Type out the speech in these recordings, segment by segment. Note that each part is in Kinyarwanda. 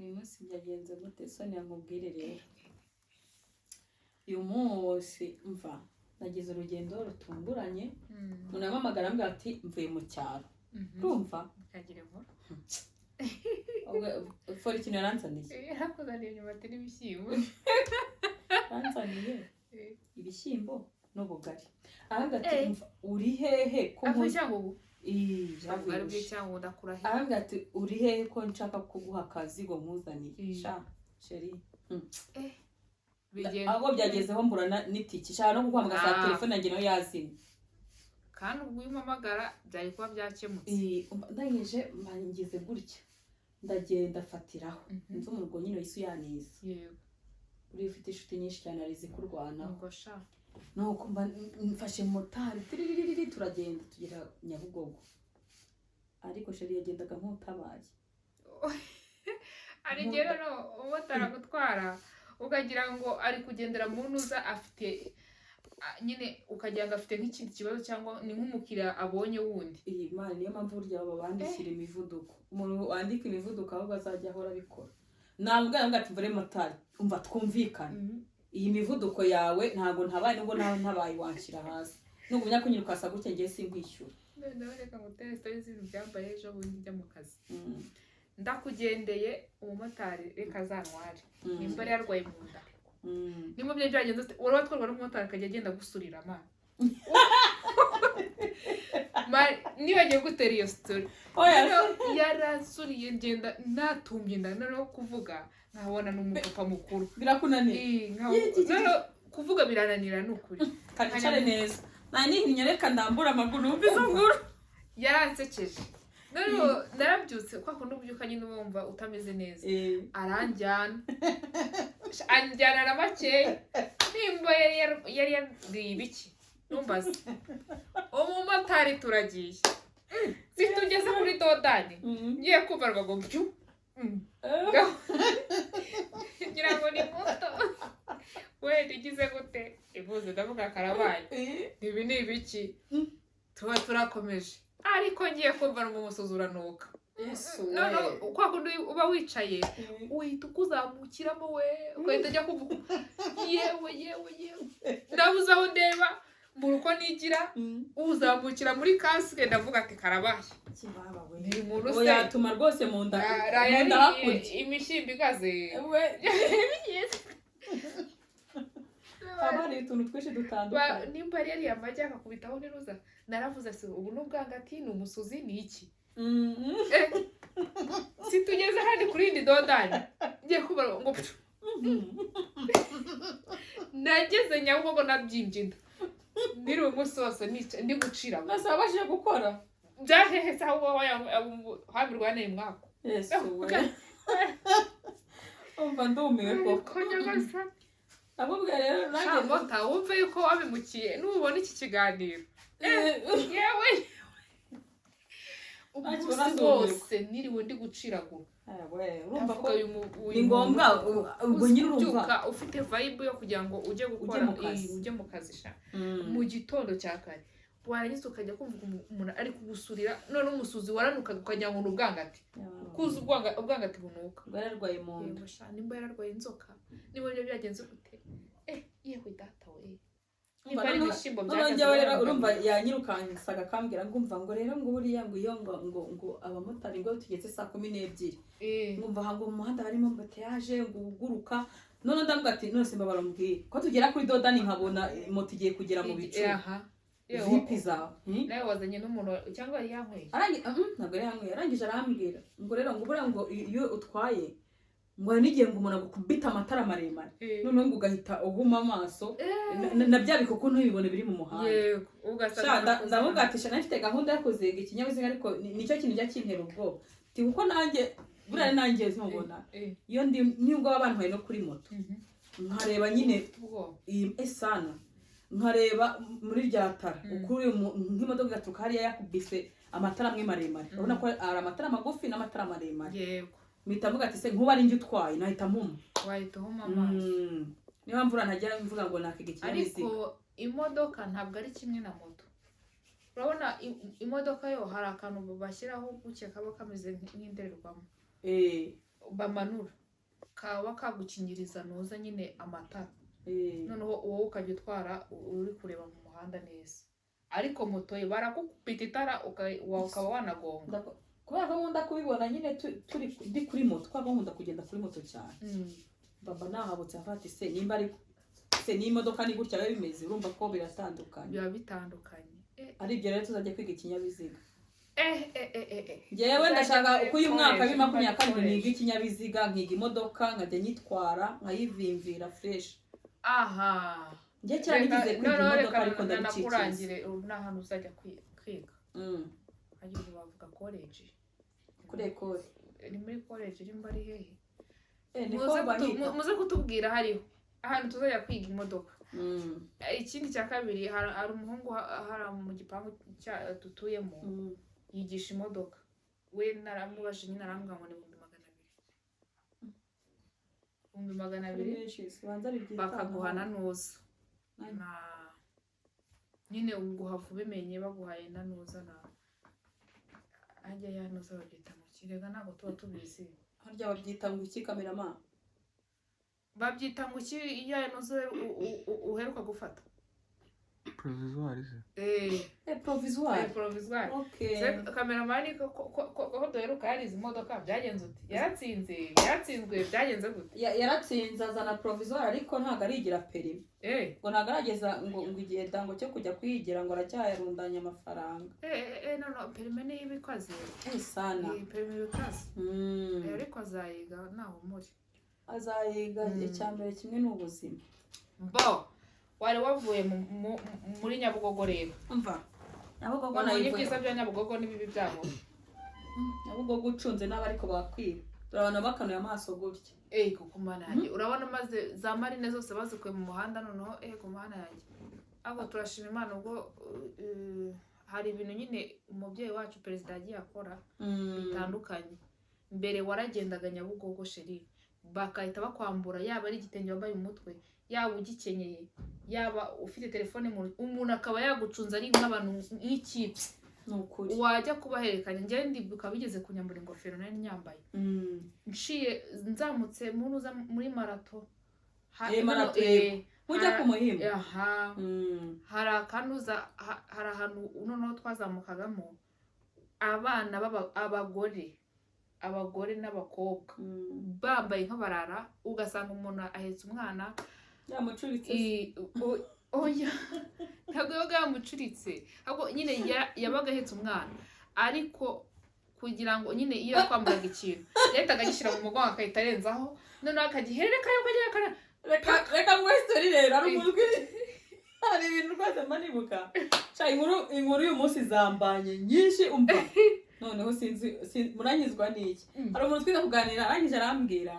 uyu munsi byagenze gute Sonia nkubwire rero uyu munsi mva nagize urugendo rutunguranye umuntu yampamagara ambwira ati mvuye mu cyaro urumva kagire nkuru fora ikintu yaranzaniye yarakuzaniye imyumbati n'ibishyimbo yaranzaniye ibishyimbo n'ubugari ahubwo ati uri hehe ko ahubwo ati uri hehe ko nshaka kuguha akazi ngo nkuzaniye sha sheri abo byagezeho mburana n'itiki shaka no kuguhamagara saa telefone yanjye nayo yazimye kandi ubwo umpamagara byari kuba byakemutse ndangije mbangize gutya ndagenda fatiraho nzi umuntu nyine yisu yanize yego uri ufite inshuti nyinshi cyane arizi kurwana ngo sha nuko mfashe motari turagenda tugera Nyabugogo ariko sheri yagendaga nk'utabaye ari ngero no umotara gutwara ukagira ngo ari kugendera mu ntuza afite nyine ukagira ngo afite nk'ikindi kibazo cyangwa ni nk'umukiriya abonye wundi iyi mani niyo mpamvu burya baba bandikira imivuduko umuntu wandika imivuduko ahubwo azajya ahora abikora nambwira ngo ati mvure motari umva twumvikana iyi mivuduko yawe ntago ntabaye nubwo nawe ntabaye wanshyira hasi nugumya kunyiruka asa gutya ngiye sinkwishyura reka ngo teste z'ibintu byambaye ejo bundi njya mu kazi ndakugendeye umumotari reka zantware nimba yari yarwaye mu nda nimba byo byagenze wari watwarwa n'umumotari akajya agenda gusurira amana niba agiye gutera iyo story yarasuriye ngenda natumbye inda no kuvuga nkabona n'umupapa mukuru birakunaniye kuvuga birananira n'ukuri kacare neza nani ntinyereka ndambura amaguru umvizo nguru yaransekeje none narabyutse kwa kundi ubyuka nyine wumva utameze neza anjyana na makeya nimba yari yariye ibiki numbaze umumotari turagiye situgeze kuri dodani ngiye kumva ngo mbyu ngira ngo ni muto we ndigize gute ivuze ndavuga karabaye ibi ni ibiki tuba turakomeje ariko ngiye kumva no musuzuranuka no kwa kundi uba wicaye uhita ukuzamukiramo we ukahita ajya kuvuga yewe ndabuze aho ndeba muruko nigira uzamukira muri kasike ndavuga ati karabaye kibaba we ni umuntu se yatuma rwose mu nda hakurya imishimbi gaze we abari utuntu twinshi dutandukanye nimba yari yamajya akakubitaho niruza naravuze se ubu n'ubwangati ni umusuzi ni iki situgeze handi kuri indi dodani ngiye kubara ngo nageze Nyabugogo nabyimbye inda niri umunsi wose ndi gucira nasabashije gukora byahehe se aho habirwa nayo mwako yesu we umva ndumiwe ko nyamasa abubwa rero nanjye mota wumve yuko wabimukiye nubona iki kiganiro yewe umunsi wose niriwe ndi guciragura urumva ko ni ngombwa ubwo nyine urumva ufite vibe yo kugira ngo ujye gukora ujye mu kazi sha mu gitondo cya kare warangiza ukajya kumva umuntu ari kugusurira none umusuzi waranuka ukagira ngo n'ubwangati kuza ubwangati bunuka bwararwaye mu nda nimba yararwaye inzoka niba byo byagenze gute yewe data we urumva yanyirukansaga akambwira ngo umva ngo rero ngo buriya ngo iyo ngo abamotari ngo tugeze saa 12 ngumva hango mu muhanda harimo mboteyaje ngo uguruka none ndambwa ati none simba barambwiye ko tugera kuri dodani nkabona moto igiye kugera mu bicu vipi zawe nawe wazanye n'umuntu cyangwa yari yankweye ntabwo yari yankweye arangije arambwira ngo rero ngo buriya ngo iyo utwaye ngo nigiye ngo umuntu agukubita amatara maremare none ngo ugahita uhuma amaso na bya bikoko ntubibone biri mu muhanda yego ugasanga ndamugatisha nafite gahunda yo kuziga ikinyabiziga ariko nicyo kintu njya kintera ubwoba ti kuko nanjye buriya nanjye ntubona iyo ndi nibwo abantu bari no kuri moto nkareba nyine esana nkareba muri rya tara ukuri nk'imodoka gatuka hariya yakubise amatara amwe maremare urabona ko ari amatara magufi n'amatara maremare yego mpita mvuga ati se nkuba ari njye utwaye nahita mpuma wahita uhuma amaso niba mvura ntajya mvuga ngo nakega ikinyabiziga ariko imodoka ntabwo ari kimwe na moto urabona imodoka yo hari akantu bashyiraho gutya kaba kameze nk'indorerwamo bamanura kaba kagukingiriza noza nyine amatara noneho wowe ukajya utwara uri kureba mu muhanda neza ariko moto ye barakupita itara ukaba wanagonga kubera ko nkunda kubibona nyine turi kuri moto twaba nkunda kugenda kuri moto cyane baba nahabutse afata se nimba ari se n'imodoka ni gutya biba bimeze urumva ko biratandukanye biba bitandukanye ari ibyo rero tuzajya kwiga ikinyabiziga njyewe ndashaka uko uyu mwaka wa 2022 niga ikinyabiziga nkiga imodoka nkajya nyitwara nkayivimvira fresh aha njye cyane ngize kwiga imodoka ariko ndabicikije nakurangire n'ahantu uzajya kwiga agiye bavuga college kuri ekole ni muri college iri mbari hehe muze kutubwira hariho ahantu tuzajya kwiga imodoka ikindi cya kabiri hari umuhungu hara mu gipangu tutuyemo yigisha imodoka we naramubajije nyine arambwira ngo ni 200 bakaguhana nuza nyine uguhava ubimenye baguhaye na nuza na ajya yanuza babyita mu kirega ntabwo tuba tubizi harya babyita ngo iki kamerama babyita ngo iki iyo yanuze uheruka gufata provisoire provisoire okay kameramani ko duheruka yarize imodoka byagenze uti yaratsinzwe byagenze gute yaratsinze azana provisoire ariko ntago arigira perimi ngo ntago arageza ngo igihe dango cyo kujya kwigira ngo aracyayarundanya amafaranga no perimi ni ibikaze sana perimi ibikaze ariko azayiga naho muri azayiga icyambere kimwe n'ubuzima wari wavuye muri Nyabugogo rero umva Nyabugogo nayivuye byiza bya Nyabugogo n'ibibi byabo Nyabugogo ucunze n'abariko bakwiba urabona bakanuye amaso gutya kuko mana yanjye urabona maze za marine zose bazikuye mu muhanda noneho ku mana yanjye ahubwo turashima Imana ubwo hari ibintu nyine umubyeyi wacu perezida yagiye akora bitandukanye mbere waragendaga Nyabugogo sheri bakahita bakwambura yaba ari igitenge wambaye umutwe yaba ugikenyeye yaba ufite telefone umuntu akaba yagucunza ari nk'abantu nk'ikipe nukuri wajya kubaherekanya njye ndibuka bigeze kunyambura ingofero nari nyambaye nciye nzamutse muruza muri marato mujya ku muhimbo hari akanuza hari ahantu noneho twazamukagamo abana abagore n'abakobwa bambaye nk'abarara ugasanga umuntu ahetse umwana yamucuritse oya ntabwo yabaga yamucuritse ahubwo nyine yabaga ahetse umwana ariko kugira ngo nyine iyo yakwamburaga ikintu yahitaga agishyira mu mugongo akahita arenzaho noneho akagihererekanya reka ngo history rero ari umutwe hari ibintu rwose manibuka inkuru y'uyu munsi zambanye nyinshi umva noneho sinzi muranyizwa n'iki hari umuntu twiza kuganira arangije arambwira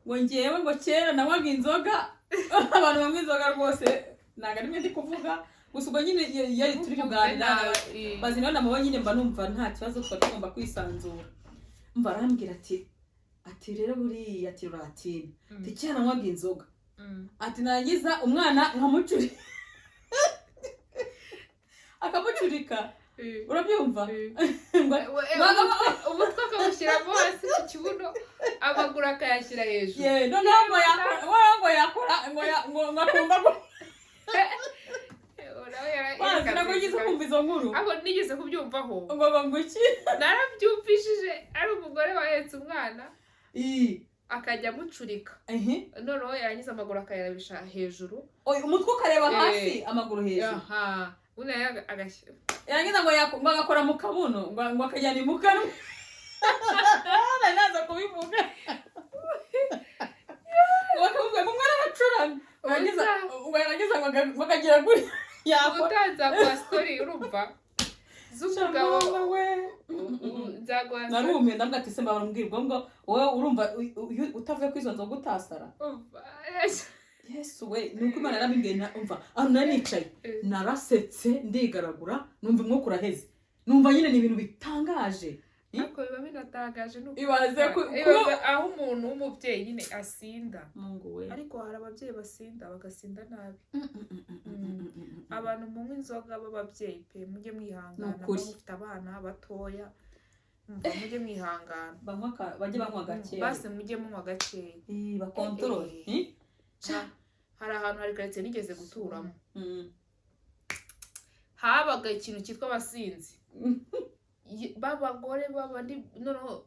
ngo ngewe ngo kera nanywaga inzoga abantu banywa inzoga rwose ntabwo ari ndi kuvuga gusa ubwo nyine iyo turi kuganira bazi nawe namubonye nyine mba numva nta kibazo twari tugomba kwisanzura mba arambwira ati rero buriya ati ruratine ati kera nanywaga inzoga ati narangiza umwana nkamucurika akamucurika urabyumva umutwe akawushyiramo hasi ku kibuno amaguru akayashyira hejuru noneho ngo yakora ngo akumva ko ntabwo ngize kumva izo nkuru ahubwo nigeze kubyumvaho ngo iki narabyumvishije ari umugore wahetse umwana akajya amucurika noneho yarangiza amaguru akayarabisha hejuru umutwe ukareba hasi amaguru hejuru agashyira yarangiza ngo agakora mu kabuno ngo akajyana mu kanwa nari naza kubivuga bakavuga ngo umwana aracuranga yarangiza ngo akagira kuri utanza kwa story urumva z'umugabo narumiye ndavuga ati se mbabara mbwirwa ngo wowe urumva utavuye kuri izo nzoga utasara Yesu we nuko Imana yarambwiye umva aho nari nicaye narasetse ndigaragura numva umwuka uraheze numva nyine ni ibintu bitangaje ariko biba binatangaje nuko ibaze aho umuntu w'umubyeyi nyine asinda Mungu we ariko hari ababyeyi basinda bagasinda nabi abantu munywa inzoga b'ababyeyi pe mujye mwihangana mufite abana batoya mujye mwihangana bajye banywa gake base mujye munywa gakeya bakontorore hari ahantu hari karitsiye nigeze guturamo habaga ikintu cyitwa abasinzi b'abagore noneho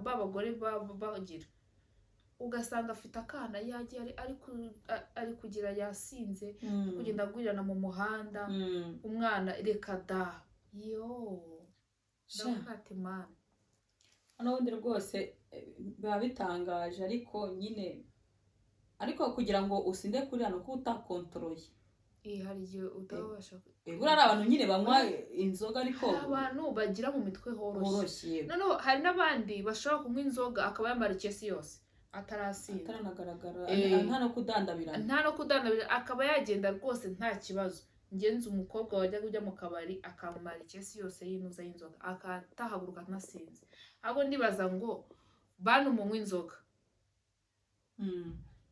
b'abagore bagira ugasanga afite akana yagiye ari kugira yasinze kugenda agurirana mu muhanda umwana reka da ndavuga ati mana n'ubundi rwose biba bitangaje ariko kugira ngo usinde kuri hano ko utakontoroye hari igihe utabasha buriya ari abantu nyine banywa inzoga ariko abantu bagira mu mitwe horoshye noneho hari n'abandi bashobora kunywa inzoga akaba yamara ikesi yose atarasinda nta no kudandabira akaba yagenda rwose nta kibazo ngenzi umukobwa wajyaga ujya mu kabari akamara ikesi yose yinuza y'inzoga akatahaguruka anasinze ahubwo ndibaza ngo bantu munywa inzoga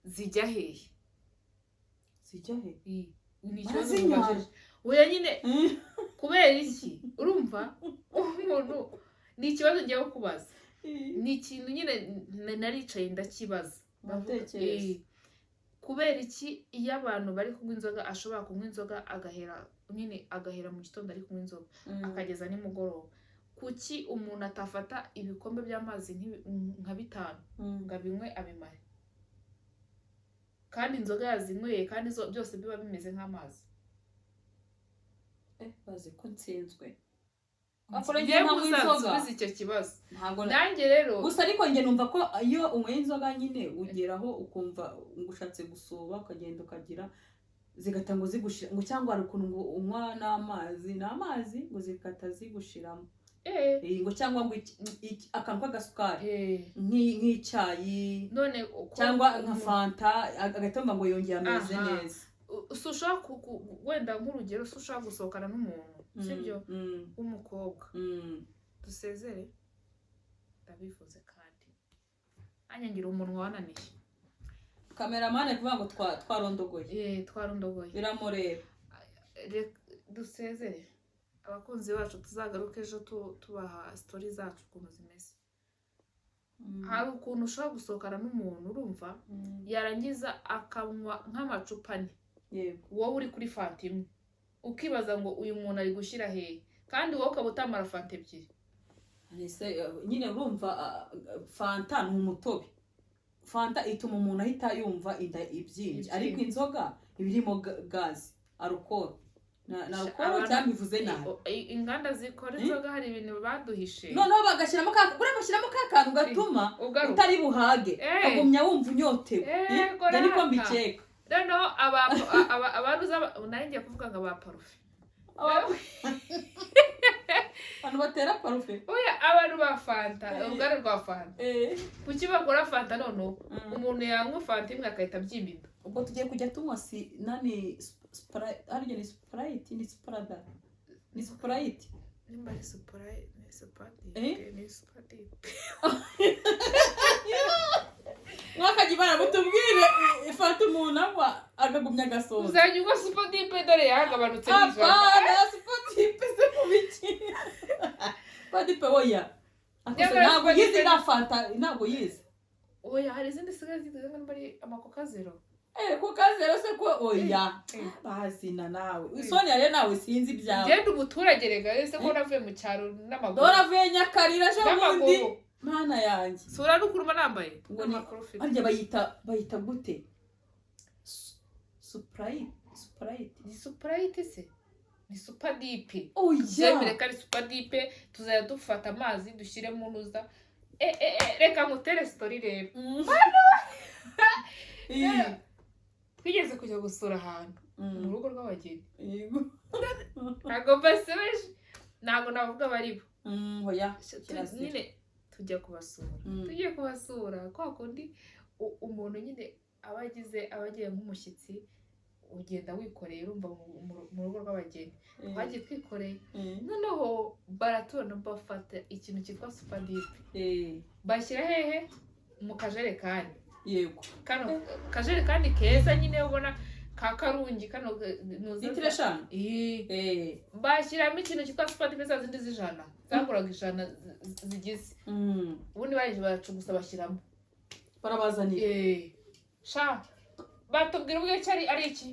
zijya hehe ni ikibazo mubajije oya nyine kubera iki urumva umuntu ni ikibazo ngiye kubaza ni ikintu nyine naricaye ndakibaza kubera iki iyo abantu bari kunywa inzoga ashobora kunywa inzoga agahera mu gitondo ari kunywa inzoga akageza nimugoroba kuki umuntu atafata ibikombe by'amazi nka 5 ngo abinywe abimare kandi inzoga yazinyweye kandi byose biba bimeze nk'amazi bazi ko nsinzwe ngiye muzazubiza icyo kibazo nanjye rero gusa ariko njye numva ko iyo unyweye inzoga nyine ugeraho ukumva ngushatse gusoba ukagenda ukagira zigata ngo zigushira ngo cyangwa ari ukuntu ngo unywa n'amazi ngo zikata zigushiramo ngo cyangwa ngo akantu k'agasukari nk'icyayi none cyangwa nka fanta agatomba ngo yongeye ameze neza ushaka wenda nk'urugero ushaka gusohokana n'umuntu sibyo w'umukobwa dusezere ndabivuze kandi anyangira umunwa wananiye kameramane kuvuga ngo twarondogoye biramureba dusezere abakunzi bacu tuzagaruke ejo tubaha story zacu ukuntu zimeze hari ukuntu ushobora gusohokana n'umuntu urumva yarangiza akanywa nk'amacupa 4 wowe uri kuri fanta imwe ukibaza ngo uyu muntu ari gushyira hehe kandi wowe ukaba utamara fanta 2 nyine urumva fanta ni umutobe fanta ituma umuntu ahita yumva inda ibyinshi ariko inzoga ibirimo gazi alcohol na alcohol cyangwa bivuze nabi inganda zikora inzoga hari ibintu baduhishe noneho bagashyiramo kakantu gatuma utari buhage agumya wumva unyotewe niko mbikeka noneho abantu nanjye kuvuga ngo aba parufe abantu batera parufe oya abantu ba fanta ubwari rwa fanta kuki bakora fanta noneho umuntu yanywa fanta imwe akahita abyimba ubwo tugiye kujya tunywa harya ni sprite nimba ari sprite ni sprite mwakaji bana mutubwire ifata umuntu anywa akagumya agasoza uzanywa super deep dore yagabanutse n'ijana super deep se kubiki super deep oya ntabwo yizi na fanta ntabwo yizi oya hari izindi sigaye ziteze bari amakoka zero kuka zero se ko oya bazina nawe Sonia rero nawe sinzi ibyawe genda umuturage rega ese ko navuye mu cyaro n'amaguru doravuye nyakarira je mundi mana yanjye sura n'ukuruma nambaye arya bayita gute Sprite se ni super deep oya kari super deep tuzaya dufata amazi dushyire mu nuza reka ngutere story rero twigeze kujya gusura ahantu mu rugo rw'abageni ntabwo basebeje ntabwo navuga baribo oya nyine tugiye kubasura kwa kundi umuntu nyine abagiye nk'umushyitsi ugenda wikoreye urumva mu rugo rw'abageni twagiye twikoreye noneho baratubona bafata ikintu cyitwa super deep bashyira hehe mu kajerekani yego kano kajerekani keza nyine ubona ka karungi kano litiro 5 bashyiramo ikintu cyitwa supadipe za zindi z'ijana zaguraga ijana zigize ubundi baje bacugusa bashyiramo barabazanira sha batubwira ubwo cyari ari iki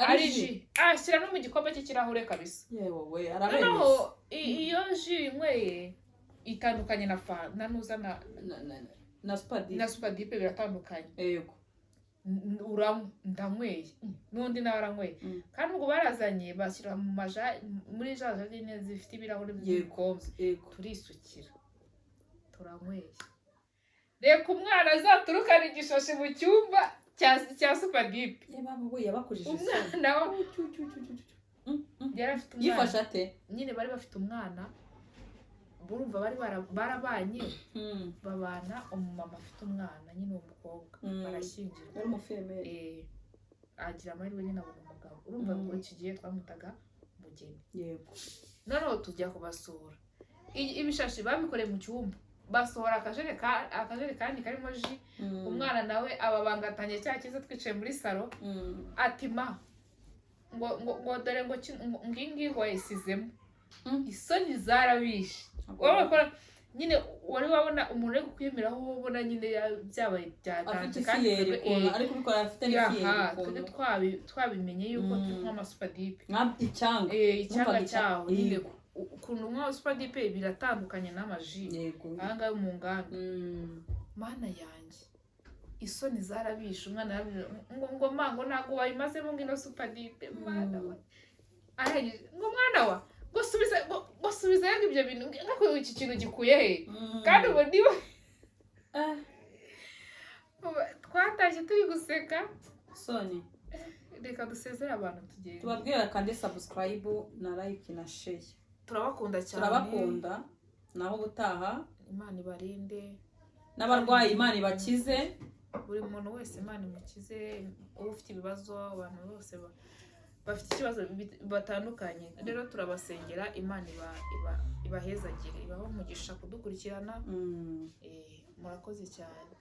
ari ji ashyira no mu gikombe cy'ikirahure kabisa yewe arabeye noneho iyo ji inyweye itandukanye na fa nanuza na supadipe biratandukanye yego ndanyweye n'undi nawe aranyweye kandi ubwo barazanye bashyira mu muri jaja nyine zifite ibirahuri by'ibikombe turisukira turanyweye reka umwana azaturukana igishashi mu cyumba cya supadipe yabakujije umwana yari afite umwana yifashe ate nyine bari bafite umwana burumva bari barabanye babana umumama afite umwana nyine umukobwa barashyingira yari umufemeri agira amahirwe nyine abona umugabo urumva ngo iki gihe twamutaga umugeni yego noneho tujya kubasura ibishashi babikoreye mu cyumba basohora akajerekani karimo ji umwana nawe ababangatanye cya kiza twicaye muri salo ati ma ngo dore ngo ngingi wayisizemo isoni zarabishe nyine wari wabona umuntu uri kukwimiraho ubona nyine byabaye byaganje kandi ariko bikora afite n'ifiyeri twabimenye yuko turi nk'amasupadipe icyanga cyaho nyine ukuntu nk'aho supadipe biratandukanye n'amaji aha ngaha mu nganda mana yanjye isoni zarabishe umwana ngo mango ntabwo wayimazemo ngino supadipe mwana wa ngo mwana wa ngo subiza yange ibyo bintu nk'ako iki kintu gikuye he kandi ubu niba twatashye turi guseka soni reka dusezere abantu tugende tubabwira kandi subscribe na like na share turabakunda cyane turabakunda naho gutaha imana ibarinde n'abarwayi imana ibakize buri muntu wese imana imukize uba ufite ibibazo abantu bose bafite ikibazo batandukanye rero turabasengera imana ibahezagire ibaho umugisha kudukurikirana murakoze cyane